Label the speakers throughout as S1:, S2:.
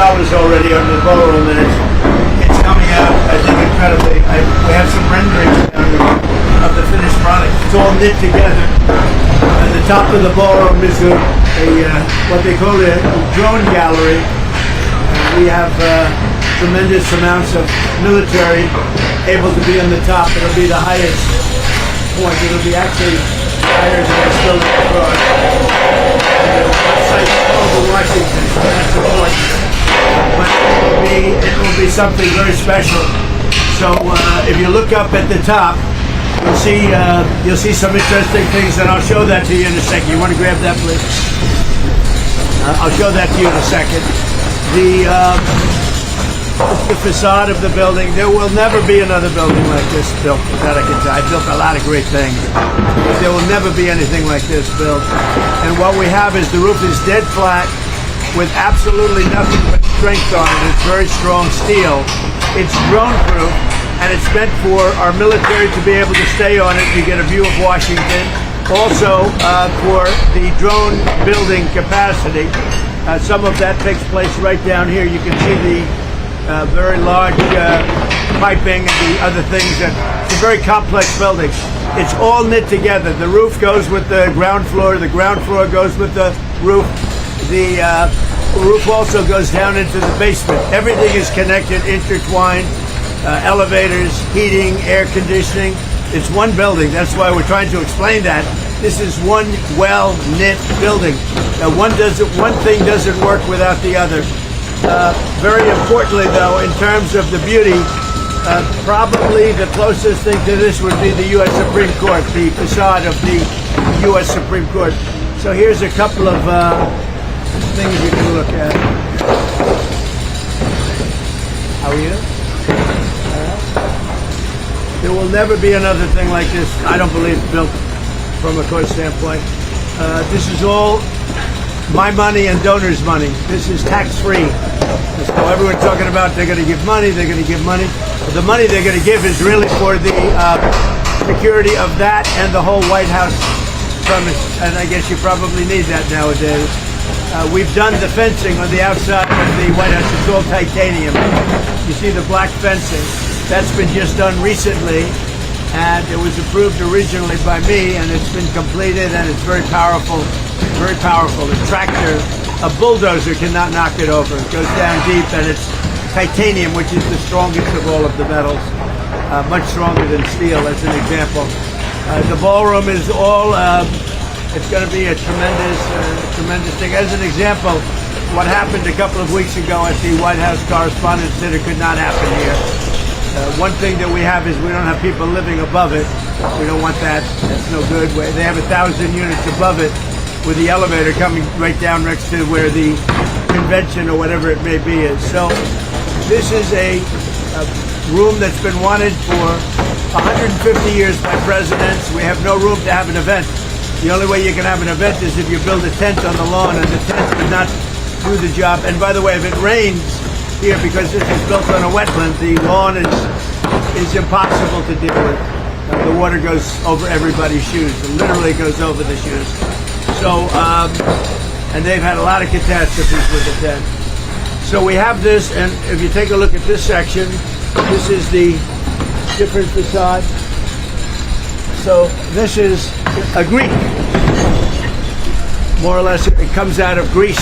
S1: already under the ballroom, and it's coming out, I think, incredibly. We have some renderings down here of the finished product. It's all knit together. At the top of the ballroom is what they call a drone gallery. We have tremendous amounts of military able to be on the top. It'll be the highest point. It'll be actually higher than this building across. It's called the Washington, so that's important. But it will be something very special. So if you look up at the top, you'll see some interesting things, and I'll show that to you in a second. You want to grab that, please? I'll show that to you in a second. The facade of the building. There will never be another building like this built. That I can tell. I built a lot of great things, but there will never be anything like this built. And what we have is the roof is dead flat with absolutely nothing but strength on it. It's very strong steel. It's drone proof, and it's meant for our military to be able to stay on it. You get a view of Washington. Also, for the drone building capacity, some of that takes place right down here. You can see the very large piping and the other things. It's a very complex building. It's all knit together. The roof goes with the ground floor. The ground floor goes with the roof. The roof also goes down into the basement. Everything is connected, intertwined. Elevators, heating, air conditioning. It's one building. That's why we're trying to explain that. This is one well-knit building. One thing doesn't work without the other. Very importantly, though, in terms of the beauty, probably the closest thing to this would be the U.S. Supreme Court, the facade of the U.S. Supreme Court. So here's a couple of things you can look at. How are you? There will never be another thing like this, I don't believe, built from a cost standpoint. This is all my money and donors' money. This is tax-free. So everyone's talking about they're going to give money, they're going to give money. But the money they're going to give is really for the security of that and the whole White House premise. And I guess you probably need that nowadays. We've done the fencing on the outside of the White House. It's all titanium. You see the black fencing. That's been just done recently, and it was approved originally by me, and it's been completed, and it's very powerful, very powerful. A tractor, a bulldozer cannot knock it over. It goes down deep, and it's titanium, which is the strongest of all of the metals, much stronger than steel, as an example. The ballroom is all, it's going to be a tremendous thing. As an example, what happened a couple of weeks ago at the White House Correspondents' Dinner could not happen here. One thing that we have is we don't have people living above it. We don't want that. That's no good. They have 1,000 units above it with the elevator coming right down next to where the convention or whatever it may be is. So this is a room that's been wanted for 150 years by presidents. We have no room to have an event. The only way you can have an event is if you build a tent on the lawn, and the tent would not do the job. And by the way, if it rains here, because this is built on a wetland, the lawn is impossible to deal with. The water goes over everybody's shoes. It literally goes over the shoes. So, and they've had a lot of catastrophes with the tent. So we have this, and if you take a look at this section, this is the different facade. So this is a Greek. More or less, it comes out of Greece.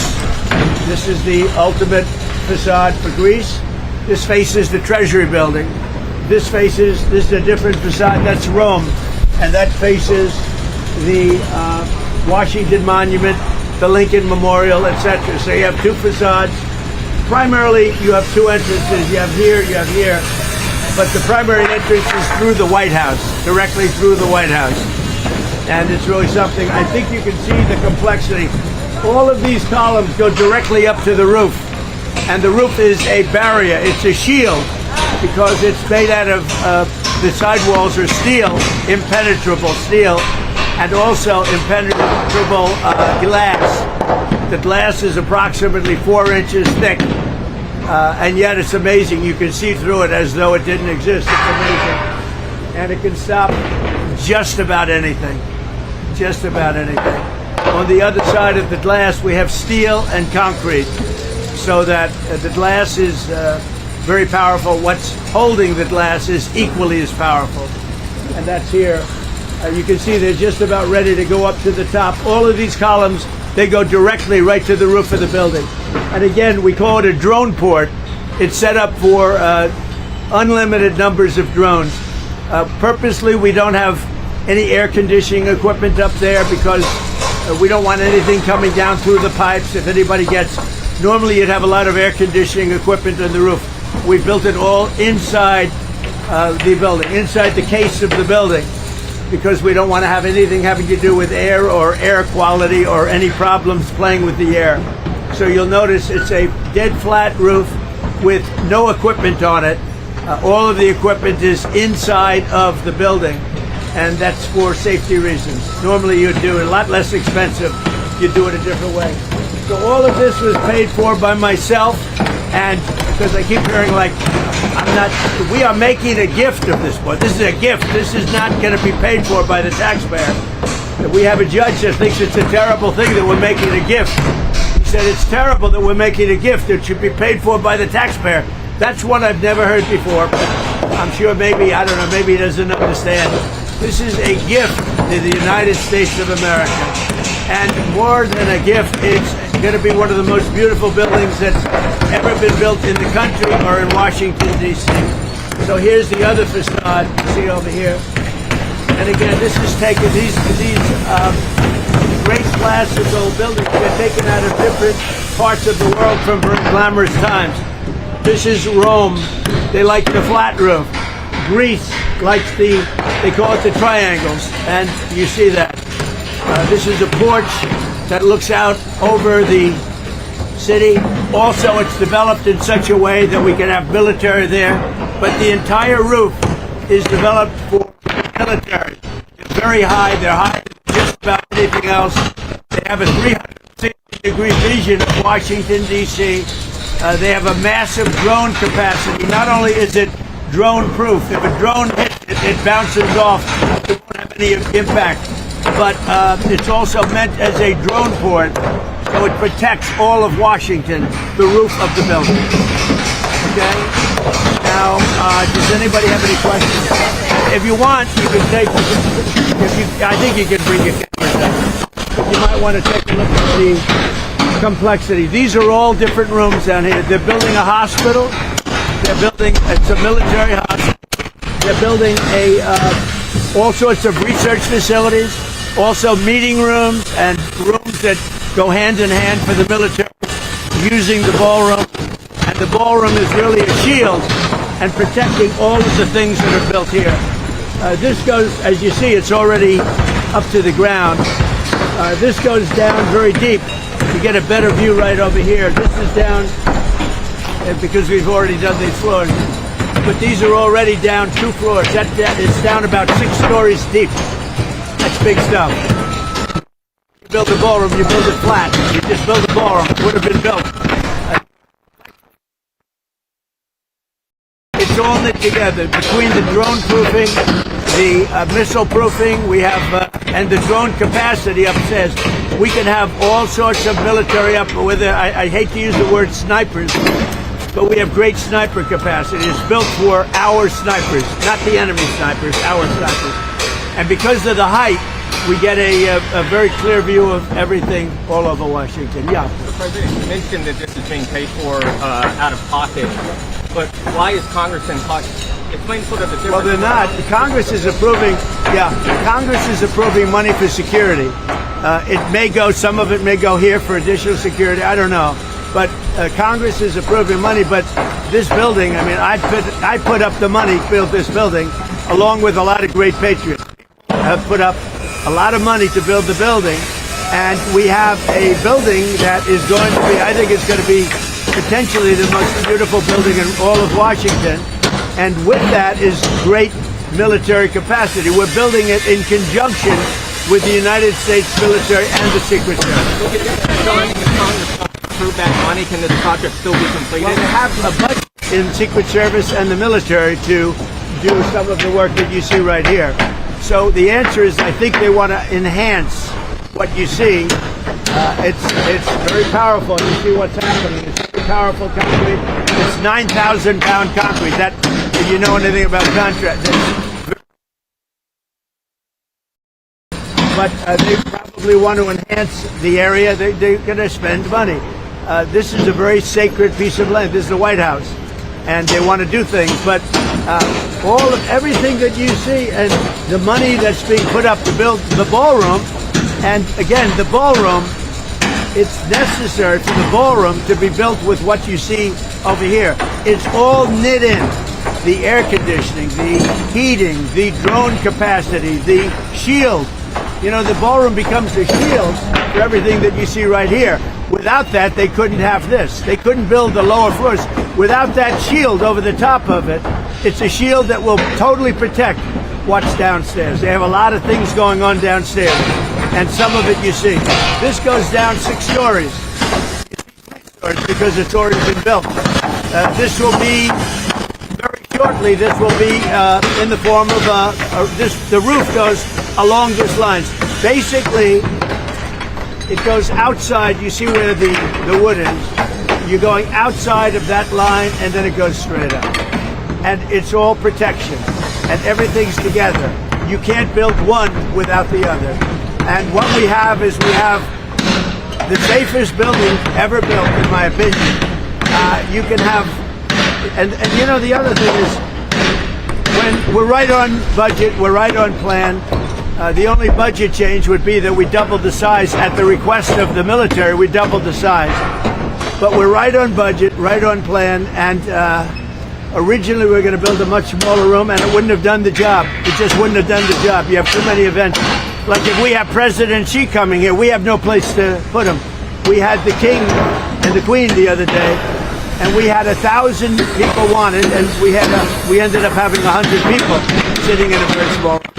S1: This is the ultimate facade for Greece. This faces the Treasury building. This is a different facade. That's Rome, and that faces the Washington Monument, the Lincoln Memorial, etc. So you have two facades. Primarily, you have two entrances. You have here, but the primary entrance is through the White House, directly through the White House, and it's really something. I think you can see the complexity. All of these columns go directly up to the roof. And the roof is a barrier. It's a shield because it's made out of, the sidewalls are steel, impenetrable steel, and also impenetrable glass. The glass is approximately 4 inches thick, and yet it's amazing. You can see through it as though it didn't exist. It's amazing. And it can stop just about anything. Just about anything. On the other side of the glass, we have steel and concrete. so that the glass is very powerful. What's holding the glass is equally as powerful. And that's here. You can see they're just about ready to go up to the top. All of these columns, they go directly right to the roof of the building. And again, we call it a drone port. It's set up for unlimited numbers of drones. Purposely, we don't have any air conditioning equipment up there because we don't want anything coming down through the pipes. If anybody gets, normally you'd have a lot of air conditioning equipment on the roof. We built it all inside the building, inside the case of the building, because we don't want to have anything having to do with air or air quality or any problems playing with the air. So you'll notice it's a dead flat roof with no equipment on it. All of the equipment is inside of the building, and that's for safety reasons. Normally you'd do it a lot less expensive. You'd do it a different way. So all of this was paid for by myself, and because I keep hearing like, we are making a gift of this board. This is a gift. This is not going to be paid for by the taxpayer. We have a judge that thinks it's a terrible thing that we're making a gift. He said it's terrible that we're making a gift. It should be paid for by the taxpayer. That's one I've never heard before. I'm sure maybe, I don't know, maybe he doesn't understand. This is a gift to the United States of America. And more than a gift, it's going to be one of the most beautiful buildings that's ever been built in the country or in Washington, D.C. So here's the other facade, you see over here. And again, this is taken, these great classical buildings are taken out of different parts of the world from very glamorous times. This is Rome. They like the flat roof. Greece likes they call it the triangles, and you see that. This is a porch that looks out over the city. Also, it's developed in such a way that we can have military there, but the entire roof is developed for military. It's very high. They're higher than just about anything else. They have a 360-degree vision of Washington, D.C. They have a massive drone capacity. Not only is it drone-proof, if a drone hits it, it bounces off. It won't have any impact. But it's also meant as a drone port, so it protects all of Washington, the roof of the building. Okay? Now, does anybody have any questions? If you want, you can take, I think you can bring your camera down. You might want to take a look at the complexity. These are all different rooms down here. They're building a hospital. They're building, it's a military hospital. They're building all sorts of research facilities, also meeting rooms and rooms that go hand in hand for the military, using the ballroom. And the ballroom is really a shield and protecting all of the things that are built here. This goes, as you see, it's already up to the ground. This goes down very deep. You get a better view right over here. This is down because we've already done these floors. But these are already down 2 floors. It's down about 6 stories deep. That's big stuff. You build a ballroom, you build it flat. You just build a ballroom. It would have been built. It's all knit together between the drone proofing, the missile proofing, we have, and the drone capacity upstairs. We can have all sorts of military up with it. I hate to use the word snipers, but we have great sniper capacity. It's built for our snipers, not the enemy snipers, our snipers. And because of the height, we get a very clear view of everything all over Washington. Yeah.
S2: So President, you mentioned that this is being paid for out of pocket, but why is Congress in pocket? Explain sort of the difference.
S1: Well, they're not. Congress is approving, Congress is approving money for security. It may go, some of it may go here for additional security, I don't know. But Congress is approving money, but this building, I mean, I put up the money to build this building, along with a lot of great patriots. Have put up a lot of money to build the building, and we have a building that is going to be, I think it's going to be potentially the most beautiful building in all of Washington, and with that is great military capacity. We're building it in conjunction with the United States military and the Secret Service.
S2: Showing the Congress approve that money, can this project still be completed?
S1: Well, they have a budget in Secret Service and the military to do some of the work that you see right here. So the answer is, I think they want to enhance what you see. It's very powerful. You see what's happening. It's powerful concrete. It's 9,000-pound concrete. That, if you know anything about contract. But they probably want to enhance the area. They're going to spend money. This is a very sacred piece of land. This is the White House, and they want to do things. But everything that you see and the money that's being put up to build the ballroom, and again, the ballroom, it's necessary for the ballroom to be built with what you see over here. It's all knit in. The air conditioning, the heating, the drone capacity, the shield. You know, the ballroom becomes a shield for everything that you see right here. Without that, they couldn't have this. They couldn't build the lower floors. Without that shield over the top of it, it's a shield that will totally protect what's downstairs. They have a lot of things going on downstairs, and some of it you see. This goes down 6 stories. Because it's already been built. This will be, very shortly, this will be in the form of the roof goes along this lines. Basically, it goes outside. You see where the wood is. You're going outside of that line, and then it goes straight up. And it's all protection, and everything's together. You can't build one without the other. And what we have is we have the safest building ever built, in my opinion. You can have, and you know, the other thing is, when we're right on budget, we're right on plan. The only budget change would be that we doubled the size at the request of the military. We doubled the size, but we're right on budget, right on plan. And originally we were going to build a much smaller room, and it wouldn't have done the job. It just wouldn't have done the job. You have too many events. Like if we have President Xi coming here, we have no place to put him. We had the King and the Queen the other day, and we had 1,000 people wanted, and we ended up having 100 people sitting in a very small room.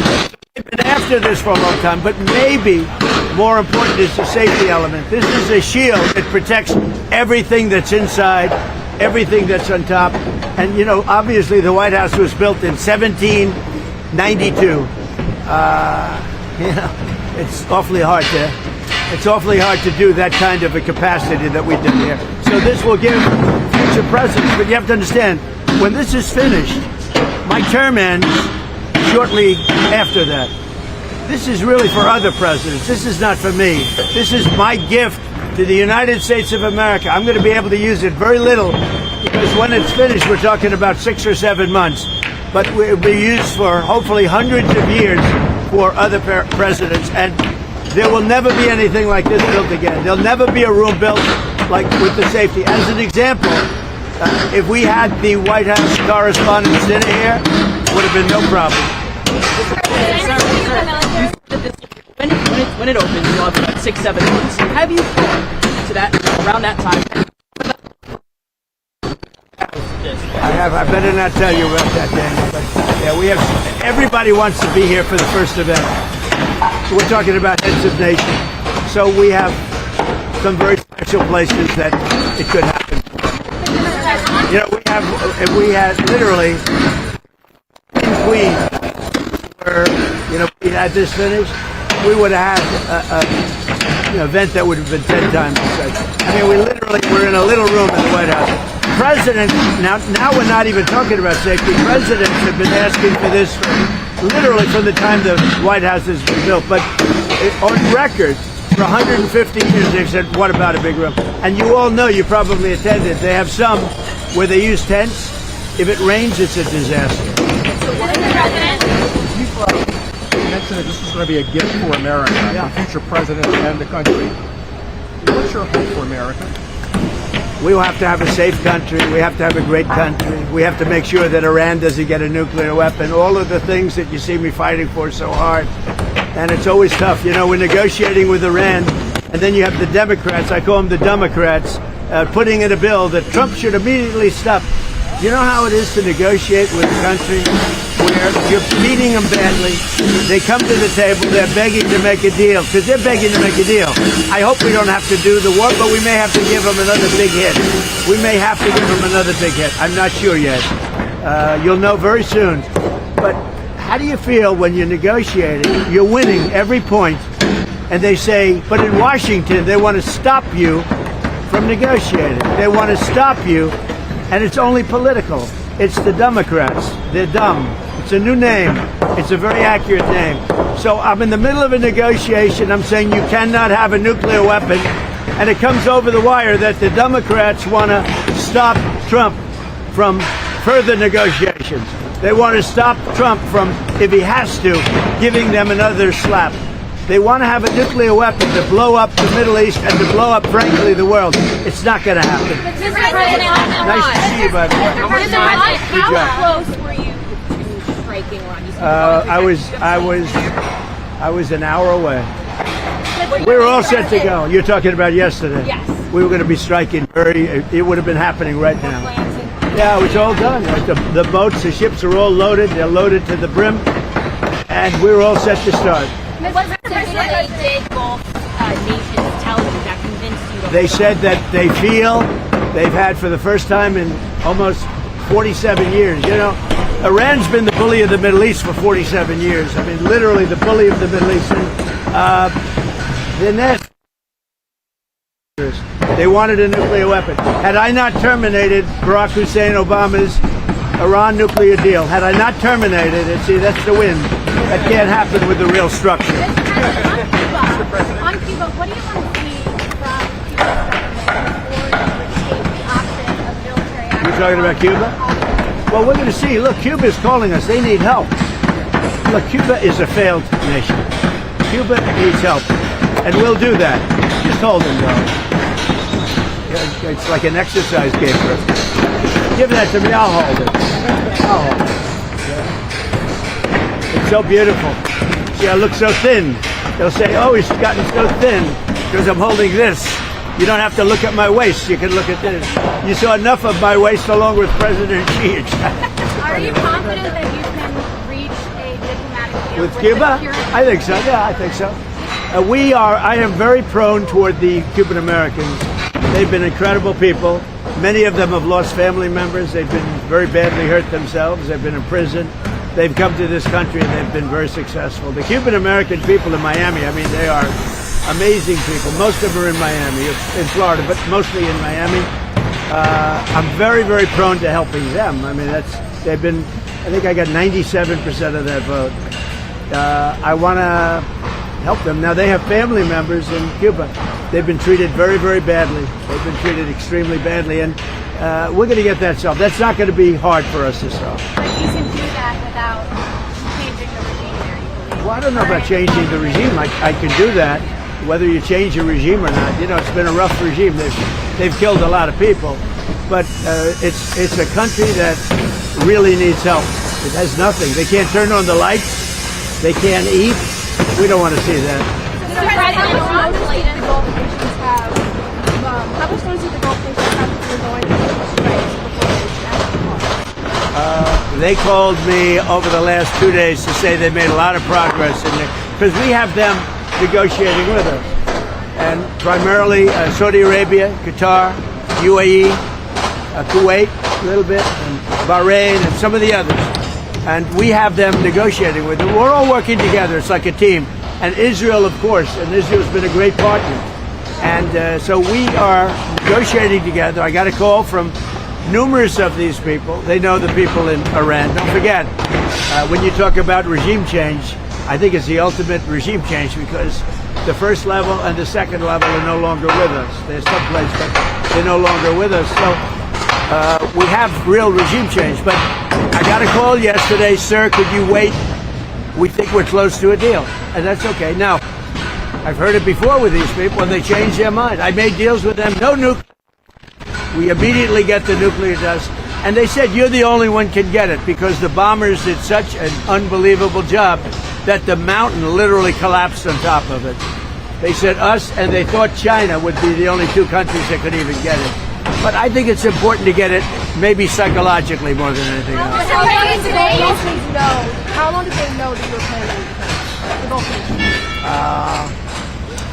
S1: We've been after this for a long time, but maybe more important is the safety element. This is a shield that protects everything that's inside, everything that's on top. And you know, obviously the White House was built in 1792. You know, it's awfully hard to do that kind of a capacity that we did here. So this will give future presidents, but you have to understand, when this is finished, my term ends shortly after that. This is really for other presidents. This is not for me. This is my gift to the United States of America. I'm going to be able to use it very little, because when it's finished, we're talking about 6 or 7 months. But it will be used for hopefully hundreds of years for other presidents, and there will never be anything like this built again. There'll never be a room built like with the safety. As an example, if we had the White House Correspondents' Dinner here, it would have been no problem.
S3: When it opens, you'll have about 6-7 months. Have you thought to that around that time?
S1: I better not tell you about that, Daniel. But yeah, we have. Everybody wants to be here for the first event. We're talking about heads of nation, so we have some very special places that it could happen. You know, we had literally Queen, where we had this finished, we would have had an event that would have been 10 times the size. I mean, we literally were in a little room in the White House. Presidents, now we're not even talking about safety. Presidents have been asking for this literally from the time the White House has been built. But on record, for 150 years, they've said, what about a big room? And you all know, you probably attended, they have some where they use tents. If it rains, it's a disaster.
S4: You mentioned that this is going to be a gift for America, for future presidents and the country. What's your hope for America?
S1: We will have to have a safe country. We have to have a great country. We have to make sure that Iran doesn't get a nuclear weapon. All of the things that you see me fighting for so hard. And it's always tough. You know, we're negotiating with Iran, and then you have the Democrats, I call them the Democrats, putting in a bill that Trump should immediately stop. You know how it is to negotiate with a country where you're beating them badly? They come to the table, they're begging to make a deal, because they're begging to make a deal. I hope we don't have to do the war, but we may have to give them another big hit. We may have to give them another big hit. I'm not sure yet. You'll know very soon. But how do you feel when you're negotiating? You're winning every point, and they say, but in Washington, they want to stop you from negotiating. They want to stop you, and it's only political. It's the Democrats. They're dumb. It's a new name. It's a very accurate name. So I'm in the middle of a negotiation. I'm saying you cannot have a nuclear weapon, and it comes over the wire that the Democrats want to stop Trump from further negotiations. They want to stop Trump from, if he has to, giving them another slap. They want to have a nuclear weapon to blow up the Middle East and to blow up, frankly, the world. It's not going to happen.
S5: Mr. President,
S1: Nice to see you, by the way.
S5: how close were you to striking Ron?
S1: I was an hour away. We were all set to go. You're talking about yesterday.
S5: Yes.
S1: We were going to be striking it would have been happening right now.
S5: Plans and-
S1: Yeah, it was all done. Like the boats, the ships are all loaded. They're loaded to the brim. And we were all set to start.
S5: What specifically did both nations tell you that convinced you to
S1: They said that they feel they've had for the first time in almost 47 years. You know, Iran's been the bully of the Middle East for 47 years. I mean, literally the bully of the Middle East. They wanted a nuclear weapon. Had I not terminated Barack Hussein Obama's Iran nuclear deal, had I not terminated it, see, that's the win. That can't happen with the real structure.
S5: On Cuba, what do you want to see from Cuba's government or the option of military action?
S1: You're talking about Cuba? Well, we're going to see. Look, Cuba is calling us. They need help. Look, Cuba is a failed nation. Cuba needs help. And we'll do that. Just hold him, though. It's like an exercise game for us. Give that to me. I'll hold it. I'll hold it. It's so beautiful. See, I look so thin. They'll say, oh, he's gotten so thin because I'm holding this. You don't have to look at my waist. You can look at this. You saw enough of my waist along with President Xi.
S5: Are you confident that you can reach a diplomatic deal
S1: With Cuba? I think so. Yeah, I think so. I am very prone toward the Cuban Americans. They've been incredible people. Many of them have lost family members. They've been very badly hurt themselves. They've been in prison. They've come to this country and they've been very successful. The Cuban American people in Miami, I mean, they are amazing people. Most of them are in Miami, in Florida, but mostly in Miami. I'm very, very prone to helping them. I mean, I think I got 97% of that vote. I want to help them. Now, they have family members in Cuba. They've been treated very, very badly. They've been treated extremely badly, and we're going to get that solved. That's not going to be hard for us to solve.
S5: But you can do that without changing the regime there, you believe?
S1: Well, I don't know about changing the regime. I can do that, whether you change the regime or not. You know, it's been a rough regime. They've killed a lot of people, but it's a country that really needs help. It has nothing. They can't turn on the lights. They can't eat. We don't want to see that.
S5: Mr. President, how much notice did the Gulf nations have? How much notice did the Gulf nations have that they're going to strikes before they
S1: They called me over the last 2 days to say they made a lot of progress in there because we have them negotiating with us, and primarily Saudi Arabia, Qatar, UAE, Kuwait, a little bit, and Bahrain, and some of the others. And we have them negotiating with them. We're all working together. It's like a team. And Israel, of course, and Israel's been a great partner. And so we are negotiating together. I got a call from numerous of these people. They know the people in Iran. Don't forget, when you talk about regime change, I think it's the ultimate regime change because the first level and the second level are no longer with us. They're someplace, but they're no longer with us. So we have real regime change. But I got a call yesterday, sir, could you wait? We think we're close to a deal. And that's okay. Now, I've heard it before with these people, and they change their mind. I made deals with them, no nuclear. We immediately get the nuclear dust. And they said, you're the only one can get it because the bombers did such an unbelievable job that the mountain literally collapsed on top of it. They said us, and they thought China would be the only two countries that could even get it. But I think it's important to get it, maybe psychologically more than anything else.
S5: How long did they know that you were planning the Gulf nations?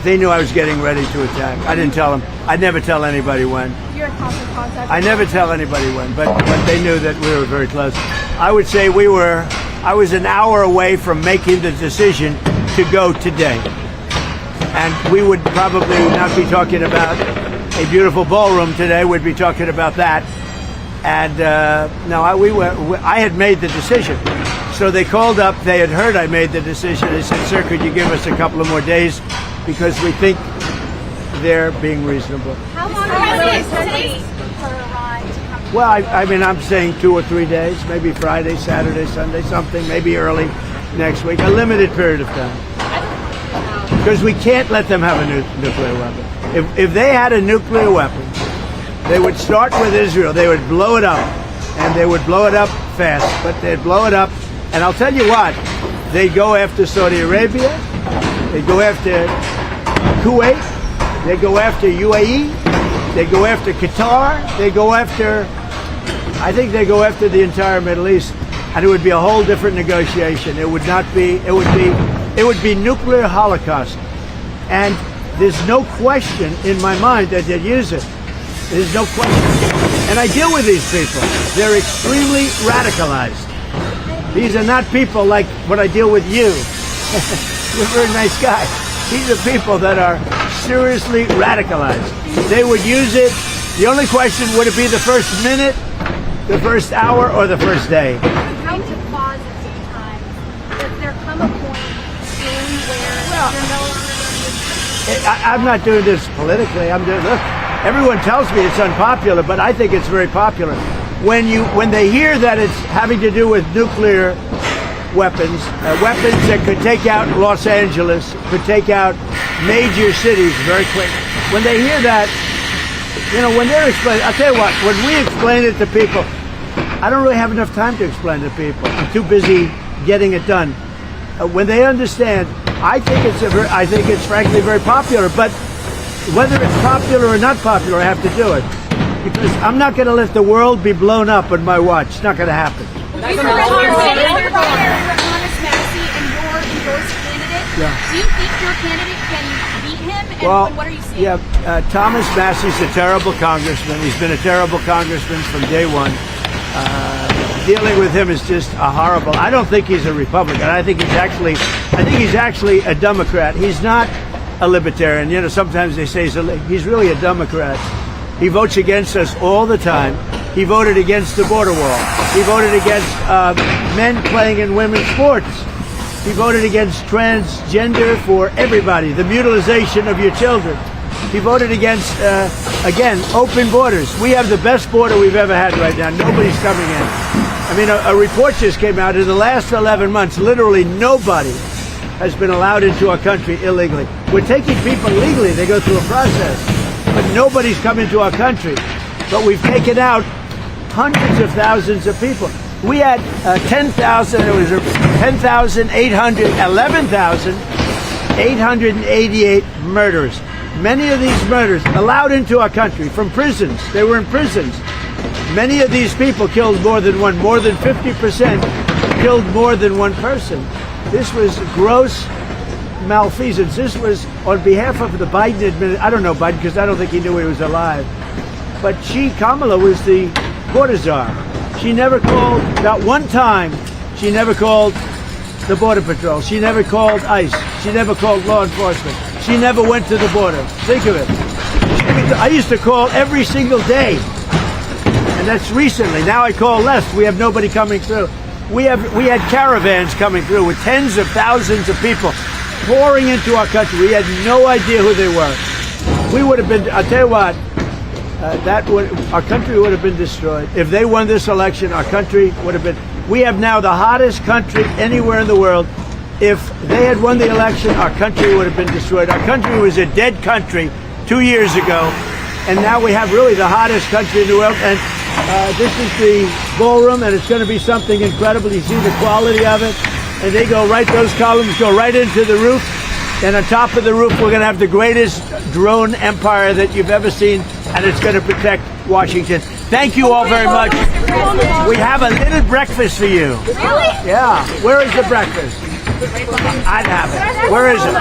S1: They knew I was getting ready to attack. I didn't tell them. I never tell anybody when.
S5: You're in constant contact.
S1: I never tell anybody when, but they knew that we were very close. I would say I was an hour away from making the decision to go today. And we would probably not be talking about a beautiful ballroom today. We'd be talking about that. And no, I had made the decision. So they called up. They had heard I made the decision. They said, "Sir, could you give us a couple of more days because we think they're being reasonable."
S5: How long does it take for Iran to come?
S1: Well, I mean, I'm saying 2 or 3 days, maybe Friday, Saturday, Sunday, something, maybe early next week, a limited period of time. Because we can't let them have a nuclear weapon. If they had a nuclear weapon, they would start with Israel. They would blow it up, and they would blow it up fast. But they'd blow it up, and I'll tell you what, they'd go after Saudi Arabia, they'd go after Kuwait, they'd go after UAE, they'd go after Qatar, they'd go after, I think they'd go after the entire Middle East, and it would be a whole different negotiation. It would not be, it would be nuclear holocaust. And there's no question in my mind that they'd use it. There's no question. And I deal with these people. They're extremely radicalized. These are not people like what I deal with you. You're a very nice guy. These are people that are seriously radicalized. They would use it. The only question, would it be the first minute, the first hour, or the first day?
S5: Come to pause at some time. Does there come a point soon where you're no longer going to
S1: I'm not doing this politically. I'm doing, look, everyone tells me it's unpopular, but I think it's very popular. When they hear that it's having to do with nuclear weapons, weapons that could take out Los Angeles, could take out major cities very quick. When they hear that, you know, when they're explaining, I'll tell you what, when we explain it to people, I don't really have enough time to explain to people. I'm too busy getting it done. When they understand, I think it's frankly very popular, but whether it's popular or not popular, I have to do it. Because I'm not going to let the world be blown up on my watch. It's not going to happen.
S5: Honest Massey and your endorsed candidate.
S1: Yeah.
S5: Do you think your candidate can beat him? And
S1: Well,
S5: what are you seeing?
S1: yeah, Thomas Massey's a terrible congressman. He's been a terrible congressman from day one. Dealing with him is just a horrible. I don't think he's a Republican. I think he's actually a Democrat. He's not a libertarian. You know, sometimes they say he's really a Democrat. He votes against us all the time. He voted against the border wall. He voted against men playing in women's sports. He voted against transgender for everybody, the mutilization of your children. He voted against, again, open borders. We have the best border we've ever had right now. Nobody's coming in. I mean, a report just came out. In the last 11 months, literally nobody has been allowed into our country illegally. We're taking people legally. They go through a process. But nobody's come into our country. But we've taken out hundreds of thousands of people. We had 10,000, it was 11,888 murders. Many of these murders allowed into our country from prisons. They were in prisons. Many of these people killed more than one. More than 50% killed more than one person. This was gross malfeasance. This was on behalf of the Biden administration. I don't know Biden because I don't think he knew he was alive. But Kamala, was the border czar. She never called, not one time, she never called the Border Patrol. She never called ICE. She never called law enforcement. She never went to the border. Think of it. I used to call every single day. And that's recently. Now I call less. We have nobody coming through. We had caravans coming through with tens of thousands of people pouring into our country. We had no idea who they were. We would have been, I'll tell you what, our country would have been destroyed. If they won this election, our country would have been, we have now the hottest country anywhere in the world. If they had won the election, our country would have been destroyed. Our country was a dead country 2 years ago, and now we have really the hottest country in the world. And this is the ballroom, and it's going to be something incredible. You see the quality of it, and they go right, those columns go right into the roof, and on top of the roof, we're going to have the greatest drone empire that you've ever seen, and it's going to protect Washington. Thank you all very much. We have a little breakfast for you.
S5: Really?
S1: Yeah. Where is the breakfast? I'd have it. Where is it?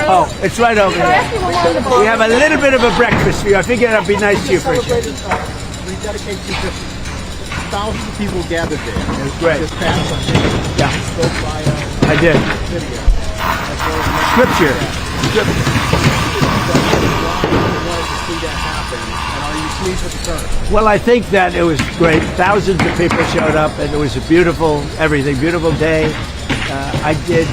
S1: Oh, it's right over there. We have a little bit of a breakfast for you. I figured I'd be nice to you for a change.
S4: Rededicate to just thousands of people gathered there.
S1: It was great.
S4: This past Sunday.
S1: Yeah.
S4: Spoke by
S1: I did.
S4: video.
S1: Scripture.
S4: See that happen. pleased with the turn?
S1: Well, I think that it was great. Thousands of people showed up, and it was a beautiful beautiful day. I did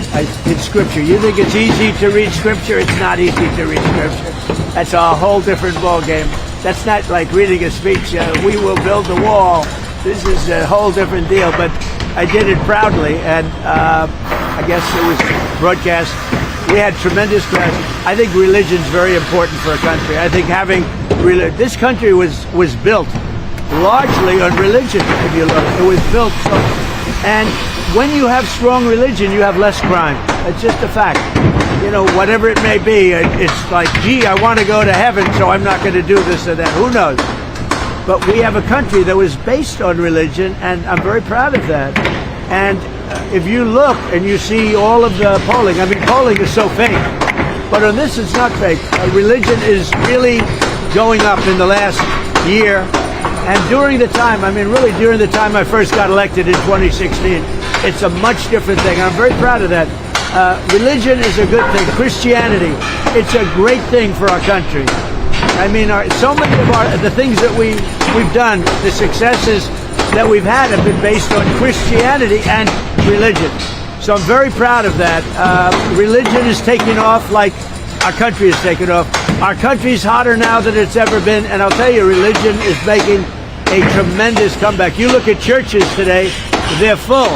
S1: scripture. You think it's easy to read scripture? It's not easy to read scripture. That's a whole different ball game. That's not like reading a speech. We will build the wall. This is a whole different deal. But I did it proudly, and I guess it was broadcast. We had tremendous crowds. I think religion's very important for a country. I think having this country was built largely on religion. If you look, it was built and when you have strong religion, you have less crime. It's just a fact. You know, whatever it may be, it's like, gee, I want to go to heaven, so I'm not going to do this or that. Who knows? But we have a country that was based on religion, and I'm very proud of that. And if you look and you see all of the polling, I mean, polling is so fake. But on this, it's not fake. Religion is really going up in the last year. And during the time, I mean, really during the time I first got elected in 2016, it's a much different thing. I'm very proud of that. Religion is a good thing. Christianity, it's a great thing for our country. I mean, so many of the things that we've done, the successes that we've had have been based on Christianity and religion. So I'm very proud of that. Religion is taking off like our country is taking off. Our country's hotter now than it's ever been, and I'll tell you, religion is making a tremendous comeback. You look at churches today, they're full.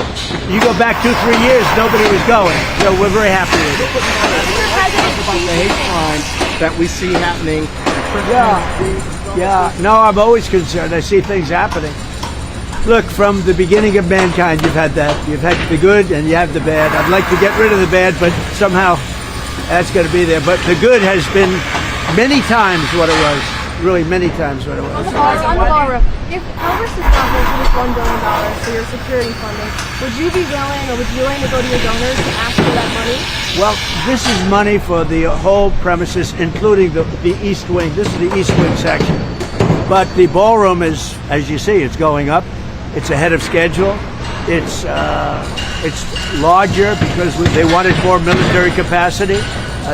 S1: You go back 2-3 years, nobody was going. So we're very happy with it.
S4: The hate crimes that we see happening.
S1: Yeah. No, I'm always concerned. I see things happening. Look, from the beginning of mankind, you've had that. You've had the good and you have the bad. I'd like to get rid of the bad, but somehow that's going to be there. But the good has been many times what it was. Really many times what it was.
S5: On the ballroom, if Congress is not making this $1 billion for your security funding, would you be willing, or would you willing to go to your donors to ask for that money?
S1: Well, this is money for the whole premises, including the East Wing. This is the East Wing section. But the ballroom is, as you see, it's going up. It's ahead of schedule. It's larger because they wanted more military capacity.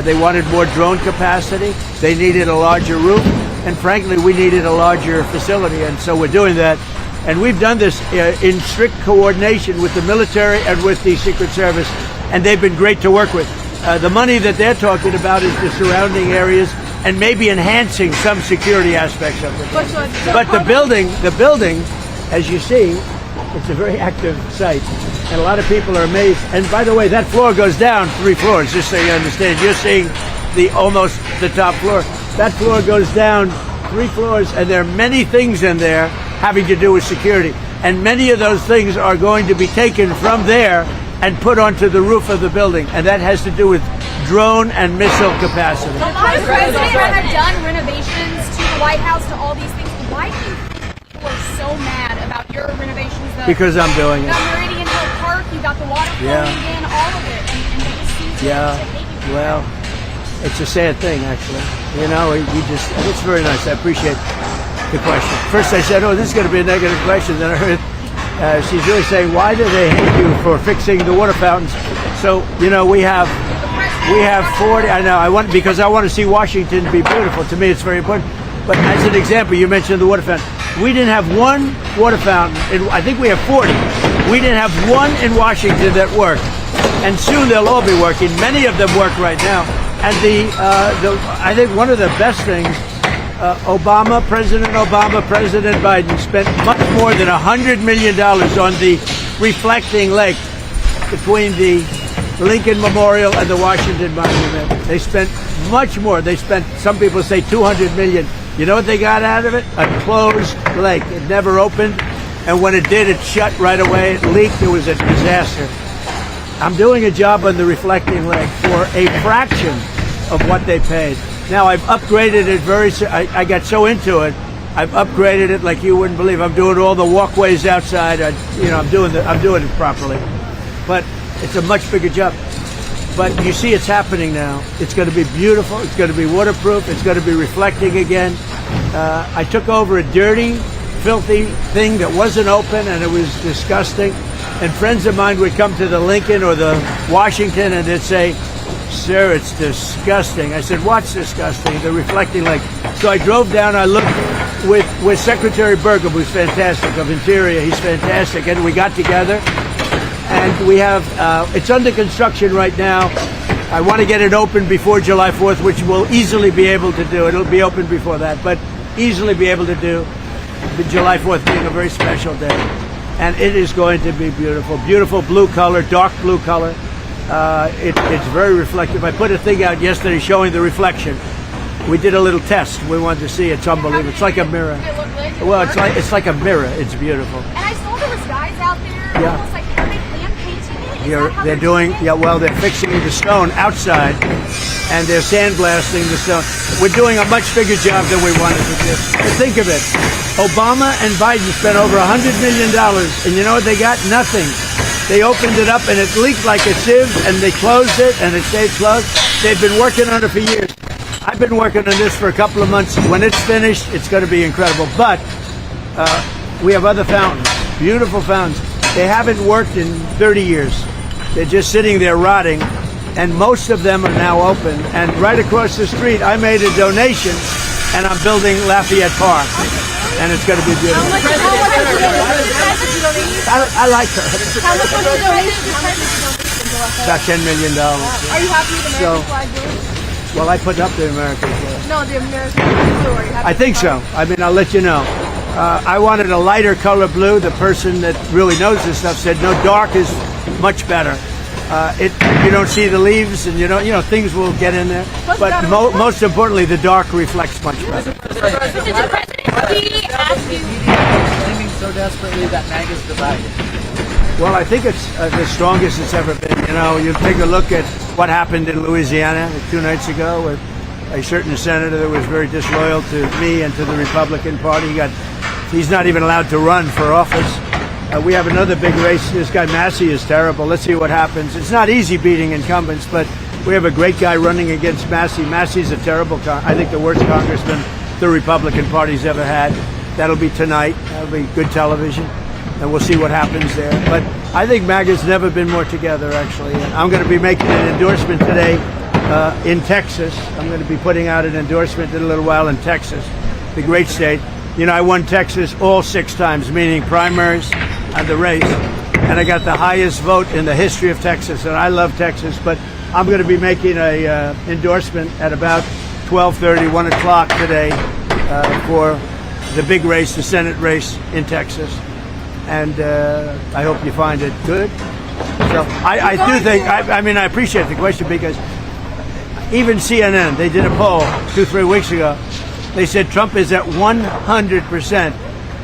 S1: They wanted more drone capacity. They needed a larger roof. And frankly, we needed a larger facility. And so we're doing that. And we've done this in strict coordination with the military and with the Secret Service. And they've been great to work with. The money that they're talking about is the surrounding areas and maybe enhancing some security aspects of it. But the building, as you see, it's a very active site. And a lot of people are amazed. And by the way, that floor goes down 3 floors, just so you understand. You're seeing almost the top floor. That floor goes down 3 floors, and there are many things in there having to do with security. And many of those things are going to be taken from there and put onto the roof of the building. And that has to do with drone and missile capacity.
S6: The president had done renovations to the White House, to all these things. Why do you think people are so mad about your renovations?
S1: Because I'm doing it.
S6: The Meridian Hill Park, you got the water flowing in, all of it. And they just seem to hate you.
S1: Well, it's a sad thing, actually. You know, it's very nice. I appreciate the question. First I said, oh, this is going to be a negative question. Then I heard she's really saying, why do they hate you for fixing the water fountains? So, you know, we have 40. I know, because I want to see Washington be beautiful. To me, it's very important. But as an example, you mentioned the water fountain. We didn't have one water fountain. I think we have 40. We didn't have one in Washington that worked. And soon they'll all be working. Many of them work right now. And I think one of the best things, President Obama, President Biden spent much more than $100 million on the reflecting lake between the Lincoln Memorial and the Washington Monument. They spent much more. They spent, some people say, $200 million. You know what they got out of it? A closed lake. It never opened. And when it did, it shut right away. It leaked. It was a disaster. I'm doing a job on the reflecting lake for a fraction of what they paid. Now I've upgraded it I got so into it. I've upgraded it like you wouldn't believe. I'm doing all the walkways outside. I'm doing it properly. But it's a much bigger job. But you see it's happening now. It's going to be beautiful. It's going to be waterproof. It's going to be reflecting again. I took over a dirty, filthy thing that wasn't open, and it was disgusting. And friends of mine would come to the Lincoln or the Washington and they'd say, sir, it's disgusting. I said, what's disgusting? The reflecting lake. So I drove down, I looked with Secretary Burgum, who's fantastic, of Interior. He's fantastic, and we got together, and we have it's under construction right now. I want to get it open before July 4th, which we'll easily be able to do. It'll be open before that, but easily be able to do. The July 4th being a very special day, and it is going to be beautiful. Beautiful blue color, dark blue color. It's very reflective. I put a thing out yesterday showing the reflection. We did a little test. We wanted to see. It's unbelievable. It's like a mirror. Well, it's like a mirror. It's beautiful.
S6: And I saw there was guys out there,
S1: Yeah.
S6: almost like, are they hand painting it? Is that how
S1: They're doing,
S6: it?
S1: yeah, well, they're fixing the stone outside, and they're sandblasting the stone. We're doing a much bigger job than we wanted to do. But think of it. Obama and Biden spent over $100 million, and you know what they got? Nothing. They opened it up, and it leaked like a sieve, and they closed it, and it stayed closed. They've been working on it for years. I've been working on this for a couple of months. When it's finished, it's going to be incredible. But we have other fountains, beautiful fountains. They haven't worked in 30 years. They're just sitting there rotting, and most of them are now open. And right across the street, I made a donation, and I'm building Lafayette Park, and it's going to be beautiful.
S5: How much was the donation?
S1: I like her.
S5: How much was the donation?
S1: About $10 million.
S5: Are you happy with the
S1: So-
S5: American flag blue?
S1: Well, I put up the American flag.
S5: No, the American flag blue. Are you happy
S1: I think so. I mean, I'll let you know. I wanted a lighter color blue. The person that really knows this stuff said, no, dark is much better. You don't see the leaves, and you know, things will get in there. But most importantly, the dark reflects much better.
S6: Mr. President, we asked you.
S7: Claiming so desperately that MAGA's divided.
S1: Well, I think it's the strongest it's ever been. You know, you take a look at what happened in Louisiana 2 nights ago with a certain senator that was very disloyal to me and to the Republican Party. He's not even allowed to run for office. We have another big race. This guy Massey is terrible. Let's see what happens. It's not easy beating incumbents, but we have a great guy running against Massey. Massey's a terrible, I think the worst congressman the Republican Party's ever had. That'll be tonight. That'll be good television, and we'll see what happens there. But I think MAGA's never been more together, actually. And I'm going to be making an endorsement today in Texas. I'm going to be putting out an endorsement in a little while in Texas, the great state. You know, I won Texas all 6 times, meaning primaries and the race, and I got the highest vote in the history of Texas, and I love Texas. But I'm going to be making a endorsement at about 12:30, 1 o'clock today for the big race, the Senate race in Texas, and I hope you find it good. So I do think, I mean, I appreciate the question, because even CNN, they did a poll 2-3 weeks ago. They said Trump is at 100%.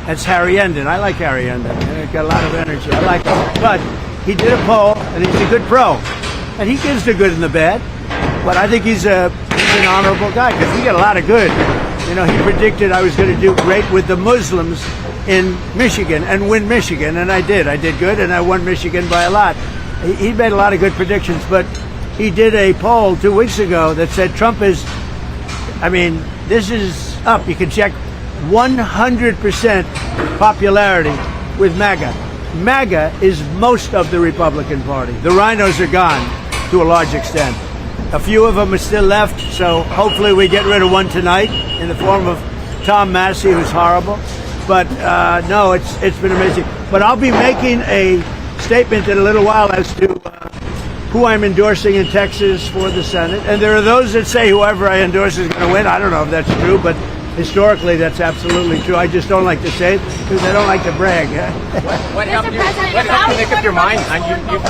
S1: That's Harry Endon. I like Harry Endon. He's got a lot of energy. I like him. But he did a poll, and he's a good pro. And he gives the good and the bad. But I think he's an honorable guy, because we get a lot of good. You know, he predicted I was going to do great with the Muslims in Michigan and win Michigan, and I did. I did good, and I won Michigan by a lot. He made a lot of good predictions, but he did a poll 2 weeks ago that said Trump is, I mean, this is up. You can check 100% popularity with MAGA. MAGA is most of the Republican Party. The rhinos are gone to a large extent. A few of them are still left, so hopefully we get rid of one tonight in the form of Tom Massey, who's horrible. But no, it's been amazing. But I'll be making a statement in a little while as to who I'm endorsing in Texas for the Senate. And there are those that say whoever I endorse is going to win. I don't know if that's true, but historically that's absolutely true. I just don't like to say it because I don't like to brag.
S2: What helped you make up your mind?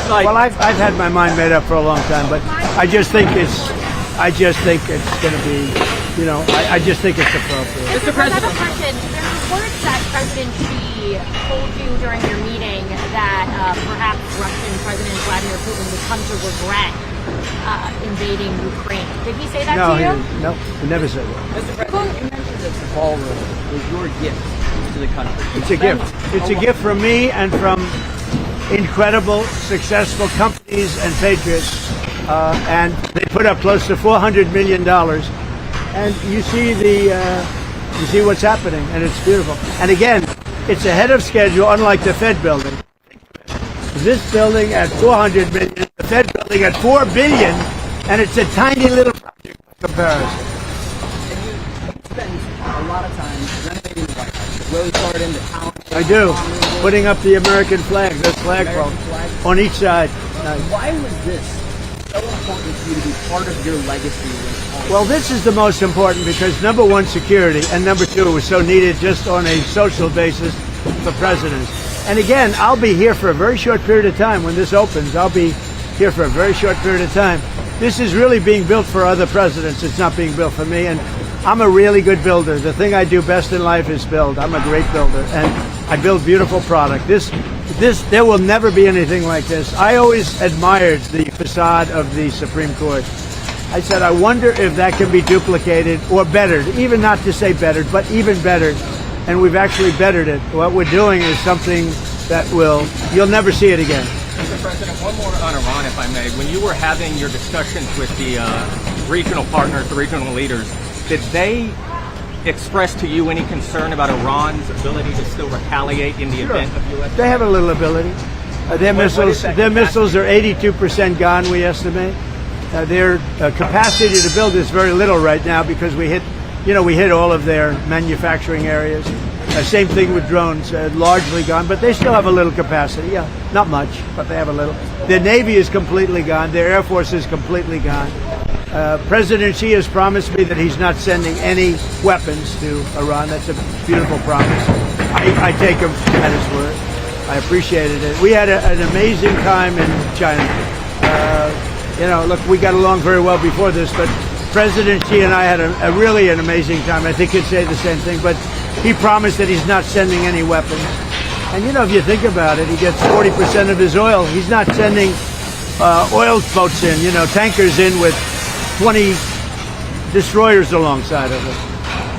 S1: Well, I've had my mind made up for a long time, but I just think it's going to be, you know, I just think it's appropriate.
S6: Mr. President, I have a question. There's reports that President Xi told you during your meeting that perhaps Russian President Vladimir Putin would come to regret invading Ukraine. Did he say that
S1: No,
S6: to you?
S1: no, he never said that.
S7: Mr. President, you mentioned that the ballroom was your gift to the country.
S1: It's a gift. It's a gift from me and from incredible, successful companies and patriots. And they put up close to $400 million. And you see what's happening, and it's beautiful. And again, it's ahead of schedule, unlike the Fed building. This building at $400 million, the Fed building at $4 billion, and it's a tiny little project in comparison.
S7: And you spend a a lot of times renovating the White House. Really started into town.
S1: I do. Putting up the American flag, those flagpoles on each side.
S7: Why was this so important to you to be part of your legacy?
S1: Well, this is the most important because number one, security, and number two, it was so needed just on a social basis for presidents. And again, I'll be here for a very short period of time. When this opens, I'll be here for a very short period of time. This is really being built for other presidents. It's not being built for me. And I'm a really good builder. The thing I do best in life is build. I'm a great builder. And I build beautiful product. There will never be anything like this. I always admired the facade of the Supreme Court. I said, I wonder if that can be duplicated or bettered, even not to say bettered, but even bettered. And we've actually bettered it. What we're doing is something that you'll never see it again.
S2: Mr. President, one more on Iran, if I may. When you were having your discussions with the regional partners, the regional leaders, did they express to you any concern about Iran's ability to still retaliate in the event of U.S.
S1: They have a little ability. Their missiles are 82% gone, we estimate. Their capacity to build is very little right now because we hit all of their manufacturing areas. Same thing with drones, largely gone, but they still have a little capacity. Yeah, not much, but they have a little. Their Navy is completely gone. Their Air Force is completely gone. President Xi has promised me that he's not sending any weapons to Iran. That's a beautiful promise. I take him at his word. I appreciated it. We had an amazing time in China. Look, we got along very well before this, but President Xi and I had really an amazing time. I think he'd say the same thing, but he promised that he's not sending any weapons. And if you think about it, he gets 40% of his oil. He's not sending oil boats in, tankers in with 20 destroyers alongside of it.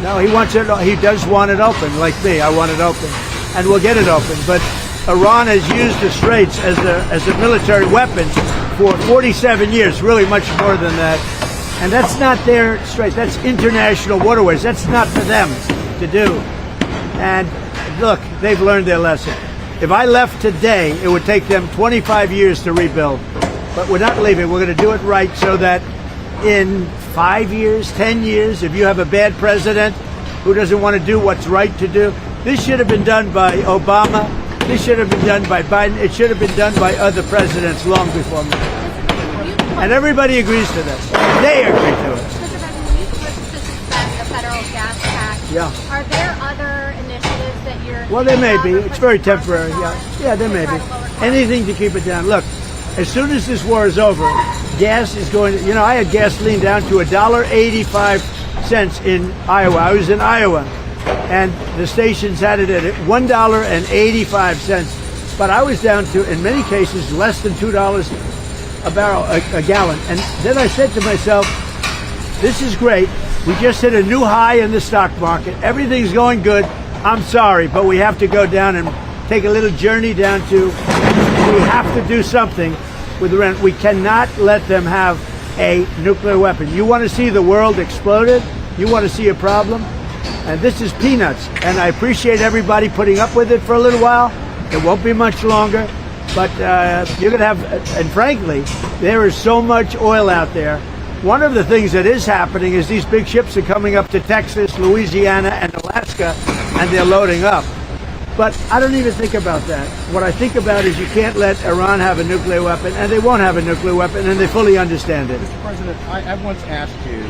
S1: No, he wants it. He does want it open, like me. I want it open, and we'll get it open. But Iran has used the Straits as a military weapon for 47 years, really much more than that. And that's not their Straits. That's international waterways. That's not for them to do. And look, they've learned their lesson. If I left today, it would take them 25 years to rebuild. But we're not leaving. We're going to do it right so that in 5 years, 10 years, if you have a bad president who doesn't want to do what's right to do, this should have been done by Obama. This should have been done by Biden. It should have been done by other presidents long before me. And everybody agrees to this. They agree to it.
S6: Mr. President, when you purchased to suspend the federal gas tax, are there other initiatives that you're...
S1: Well, there may be. It's very temporary. Yeah, there may be. Anything to keep it down. Look, as soon as this war is over, gas is going to... I had gasoline down to $1.85 in Iowa. I was in Iowa, and the stations had it at $1.85. But I was down to, in many cases, less than $2 a barrel, a gallon. And then I said to myself, this is great. We just hit a new high in the stock market. Everything's going good. I'm sorry, but we have to go down and take a little journey down to, we have to do something with Iran. We cannot let them have a nuclear weapon. You want to see the world exploded? You want to see a problem? And this is peanuts. And I appreciate everybody putting up with it for a little while. It won't be much longer. But you're going to have, and frankly, there is so much oil out there. One of the things that is happening is these big ships are coming up to Texas, Louisiana, and Alaska, and they're loading up. But I don't even think about that. What I think about is you can't let Iran have a nuclear weapon, and they won't have a nuclear weapon, and they fully understand it.
S4: Mr. President, I once asked you,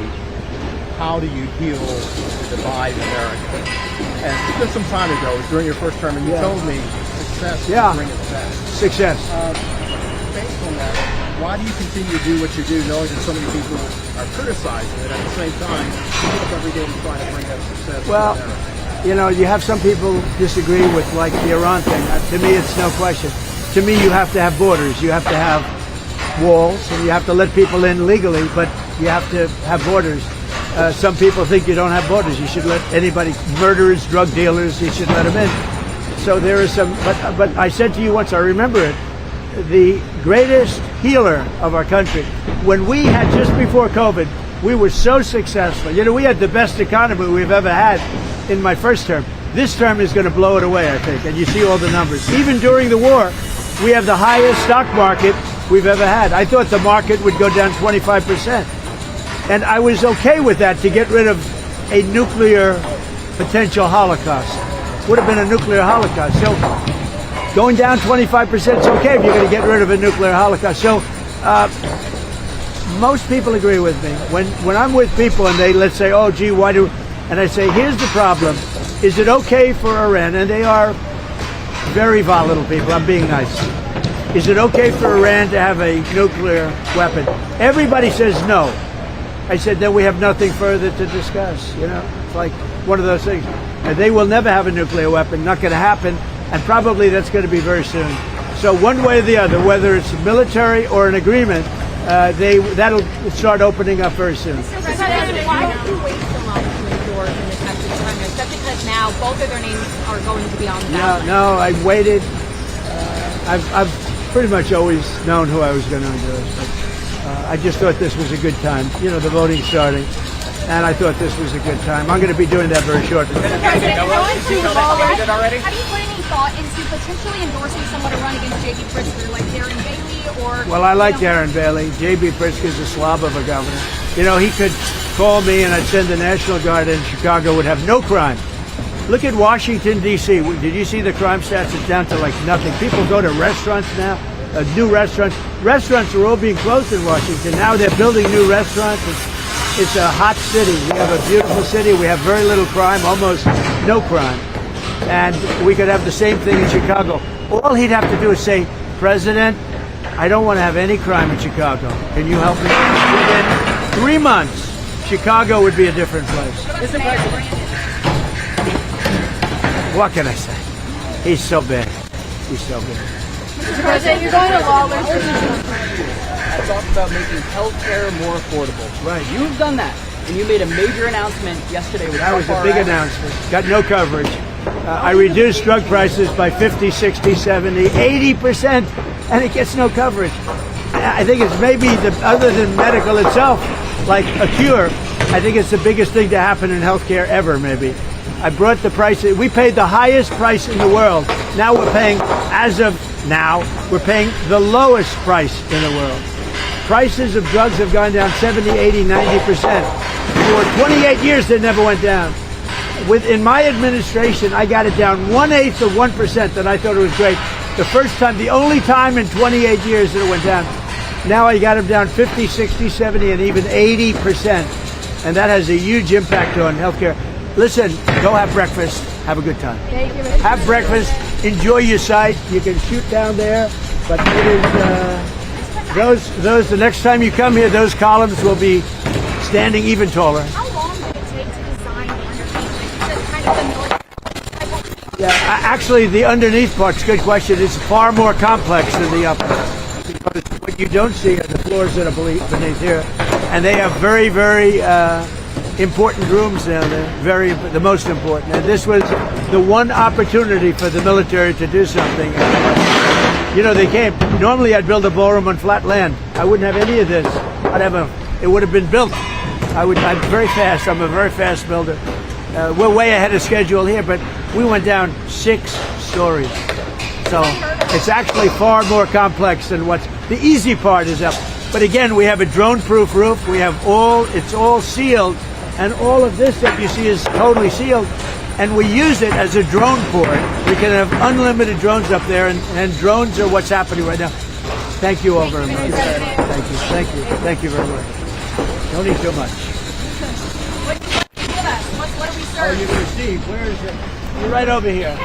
S4: how do you heal the divide in America? And just some time ago, it was during your first term, and you told me success will bring it back.
S1: Success.
S4: Based on that, why do you continue to do what you do, knowing that so many people are criticizing it, at the same time, you get up every day to try to bring that success to America?
S1: You have some people disagree with, like, the Iran thing. To me, it's no question. To me, you have to have borders. You have to have walls, and you have to let people in legally, but you have to have borders. Some people think you don't have borders. You should let anybody, murderers, drug dealers, you should let them in. So there is some, but I said to you once, I remember it, the greatest healer of our country, when we had, just before COVID, we were so successful. We had the best economy we've ever had in my first term. This term is going to blow it away, I think, and you see all the numbers. Even during the war, we have the highest stock market we've ever had. I thought the market would go down 25%. And I was okay with that, to get rid of a nuclear potential holocaust. Would have been a nuclear holocaust. So going down 25% is okay if you're going to get rid of a nuclear holocaust. So most people agree with me. When I'm with people and they, let's say, oh, gee, why do... And I say, here's the problem. Is it okay for Iran? And they are very volatile people. I'm being nice. Is it okay for Iran to have a nuclear weapon? Everybody says no. I said, then we have nothing further to discuss. You know, it's like one of those things. And they will never have a nuclear weapon. Not going to happen. And probably that's going to be very soon. So one way or the other, whether it's military or an agreement, that'll start opening up very soon.
S6: Mr. President, why did you wait so long to endorse in the Texas primary? Especially because now both of their names are going to be on the ballot.
S1: No, I waited. I've pretty much always known who I was going to endorse. But, I just thought this was a good time. You know, the voting's starting. And I thought this was a good time. I'm going to be doing that very shortly.
S6: Mr. President, have you put any thought into potentially endorsing someone to run against J.B. Pritzker, like Darren Bailey or...
S1: Well, I like Darren Bailey. J.B. Pritzker's a slob of a governor. You know, he could call me and I'd send the National Guard in Chicago, would have no crime. Look at Washington, D.C. Did you see the crime stats? It's down to like nothing. People go to restaurants now, new restaurants. Restaurants are all being closed in Washington. Now they're building new restaurants. It's a hot city. We have a beautiful city. We have very little crime, almost no crime. And we could have the same thing in Chicago. All he'd have to do is say, President, I don't want to have any crime in Chicago. Can you help me? Within 3 months, Chicago would be a different place. What can I say? He's so bad. He's so bad.
S5: Mr. President, you're going to lawless.
S7: I talked about making healthcare more affordable.
S1: Right.
S3: You've done that, and you made a major announcement yesterday. With
S1: That was a big announcement. Got no coverage. I reduced drug prices by 50, 60, 70, 80%, and it gets no coverage. I think it's maybe, other than medical itself, like a cure, I think it's the biggest thing to happen in healthcare ever, maybe. I brought the price. We paid the highest price in the world. Now we're paying, as of now, we're paying the lowest price in the world. Prices of drugs have gone down 70, 80, 90%. For 28 years, they never went down. In my administration, I got it down 1/8 of 1%, and I thought it was great. The first time, the only time in 28 years that it went down. Now I got them down 50, 60, 70, and even 80%. And that has a huge impact on healthcare. Listen, go have breakfast. Have a good time.
S5: Thank you, Mr.
S1: Have breakfast. Enjoy your sight. You can shoot down there, but it is those. The next time you come here, those columns will be standing even taller.
S6: How long did it take to design the underneath? Is it kind of the military?
S1: Yeah, actually, the underneath part's a good question. It's far more complex than the upper. Because what you don't see are the floors that are beneath here, and they have very, very important rooms down there. The most important. And this was the one opportunity for the military to do something. You know, they came. Normally, I'd build a ballroom on flat land. I wouldn't have any of this. It would have been built. I'm very fast. I'm a very fast builder. We're way ahead of schedule here, but we went down 6 stories. So it's actually far more complex than the easy part is up. But again, we have a drone-proof roof. It's all sealed, and all of this that you see is totally sealed. And we use it as a drone port. We can have unlimited drones up there, and drones are what's happening right now. Thank you all very much. Thank you very much. Don't eat too much.
S6: What do we serve?
S1: Oh, you're going to see. Where is it? You're right over here.